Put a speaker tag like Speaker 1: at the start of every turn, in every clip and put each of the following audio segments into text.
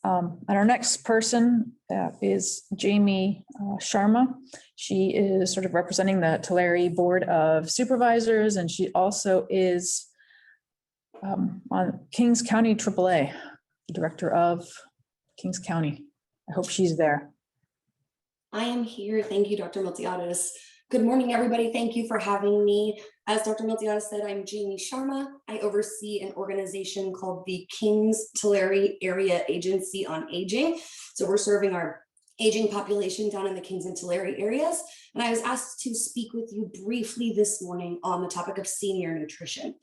Speaker 1: And our next person is Jamie Sharma. She is sort of representing the Tulare Board of Supervisors, and she also is on Kings County AAA, the director of Kings County. I hope she's there.
Speaker 2: I am here. Thank you, Dr. Miltiades. Good morning, everybody. Thank you for having me. As Dr. Miltiades said, I'm Jamie Sharma. I oversee an organization called the Kings Tulare Area Agency on Aging. So we're serving our aging population down in the Kings and Tulare areas. And I was asked to speak with you briefly this morning on the topic of senior nutrition.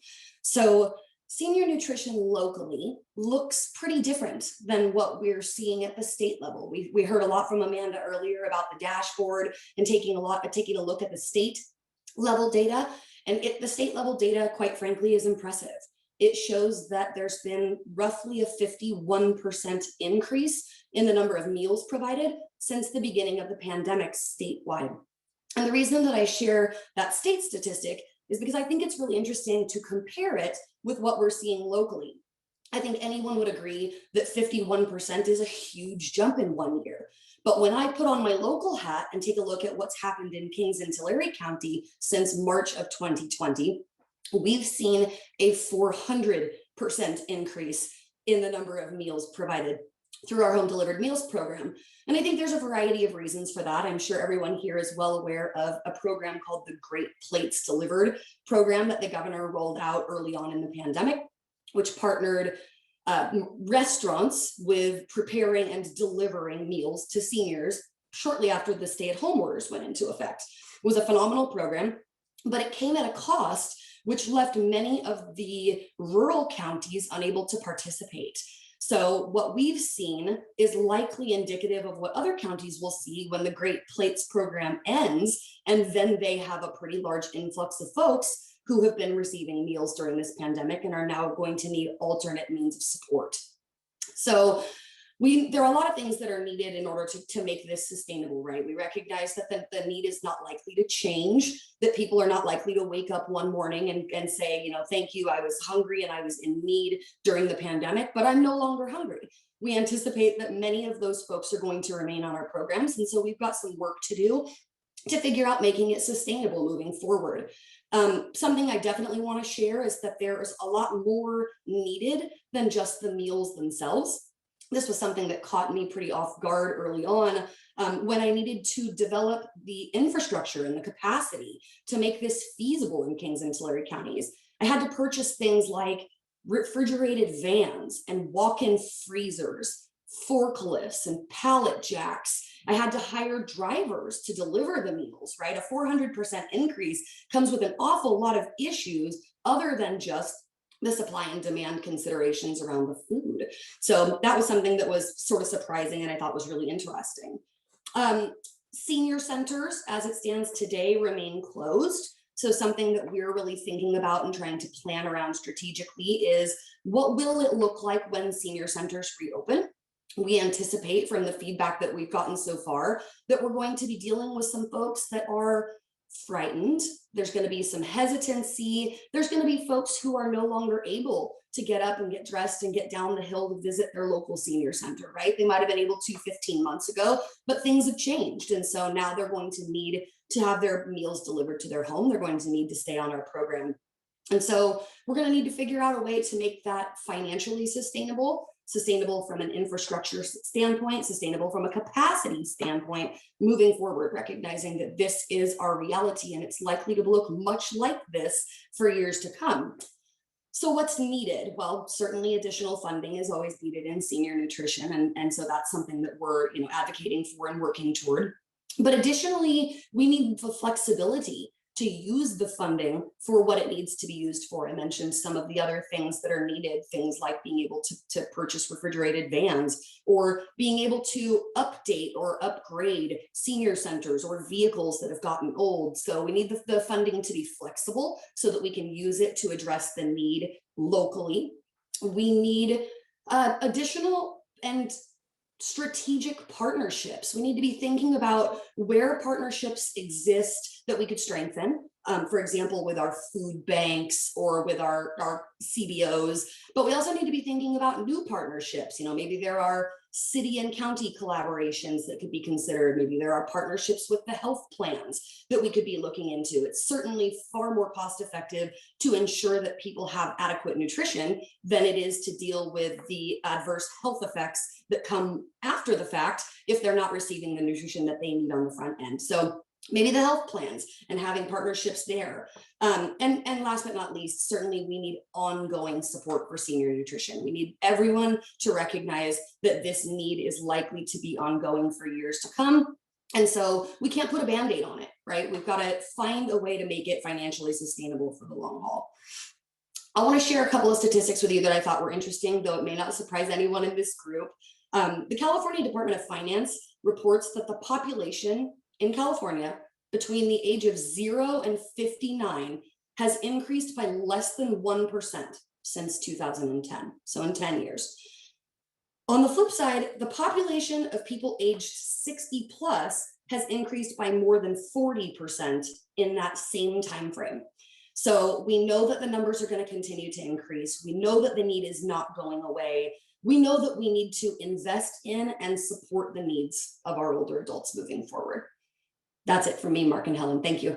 Speaker 2: So senior nutrition locally looks pretty different than what we're seeing at the state level. We heard a lot from Amanda earlier about the dashboard and taking a look at the state level data. And the state level data, quite frankly, is impressive. It shows that there's been roughly a 51% increase in the number of meals provided since the beginning of the pandemic statewide. And the reason that I share that state statistic is because I think it's really interesting to compare it with what we're seeing locally. I think anyone would agree that 51% is a huge jump in 1 year. But when I put on my local hat and take a look at what's happened in Kings and Tulare County since March of 2020, we've seen a 400% increase in the number of meals provided through our home delivered meals program. And I think there's a variety of reasons for that. I'm sure everyone here is well aware of a program called the Great Plates Delivered program that the governor rolled out early on in the pandemic, which partnered restaurants with preparing and delivering meals to seniors shortly after the stay-at-home orders went into effect. It was a phenomenal program, but it came at a cost which left many of the rural counties unable to participate. So what we've seen is likely indicative of what other counties will see when the Great Plates program ends, and then they have a pretty large influx of folks who have been receiving meals during this pandemic and are now going to need alternate means of support. So there are a lot of things that are needed in order to make this sustainable, right? We recognize that the need is not likely to change, that people are not likely to wake up one morning and say, thank you, I was hungry and I was in need during the pandemic, but I'm no longer hungry. We anticipate that many of those folks are going to remain on our programs. And so we've got some work to do to figure out making it sustainable moving forward. Something I definitely want to share is that there is a lot more needed than just the meals themselves. This was something that caught me pretty off guard early on when I needed to develop the infrastructure and the capacity to make this feasible in Kings and Tulare counties. I had to purchase things like refrigerated vans and walk-in freezers, forklifts and pallet jacks. I had to hire drivers to deliver the meals, right? A 400% increase comes with an awful lot of issues other than just the supply and demand considerations around the food. So that was something that was sort of surprising and I thought was really interesting. Senior centers, as it stands today, remain closed. So something that we're really thinking about and trying to plan around strategically is what will it look like when senior centers reopen? We anticipate from the feedback that we've gotten so far that we're going to be dealing with some folks that are frightened. There's going to be some hesitancy. There's going to be folks who are no longer able to get up and get dressed and get down the hill to visit their local senior center, right? They might have been able to 15 months ago, but things have changed. And so now they're going to need to have their meals delivered to their home. They're going to need to stay on our program. And so we're going to need to figure out a way to make that financially sustainable from an infrastructure standpoint, sustainable from a capacity standpoint, moving forward, recognizing that this is our reality and it's likely to look much like this for years to come. So what's needed? Well, certainly additional funding is always needed in senior nutrition. And so that's something that we're advocating for and working toward. But additionally, we need the flexibility to use the funding for what it needs to be used for. I mentioned some of the other things that are needed, things like being able to purchase refrigerated vans or being able to update or upgrade senior centers or vehicles that have gotten old. So we need the funding to be flexible so that we can use it to address the need locally. We need additional and strategic partnerships. We need to be thinking about where partnerships exist that we could strengthen, for example, with our food banks or with our CBOs, but we also need to be thinking about new partnerships. Maybe there are city and county collaborations that could be considered. Maybe there are partnerships with the health plans that we could be looking into. It's certainly far more cost effective to ensure that people have adequate nutrition than it is to deal with the adverse health effects that come after the fact if they're not receiving the nutrition that they need on the front end. So maybe the health plans and having partnerships there. And last but not least, certainly we need ongoing support for senior nutrition. We need everyone to recognize that this need is likely to be ongoing for years to come. And so we can't put a Band-Aid on it, right? We've got to find a way to make it financially sustainable for the long haul. I want to share a couple of statistics with you that I thought were interesting, though it may not surprise anyone in this group. The California Department of Finance reports that the population in California between the age of 0 and 59 has increased by less than 1% since 2010, so in 10 years. On the flip side, the population of people aged 60 plus has increased by more than 40% in that same time frame. So we know that the numbers are going to continue to increase. We know that the need is not going away. We know that we need to invest in and support the needs of our older adults moving forward. That's it for me, Mark and Helen. Thank you.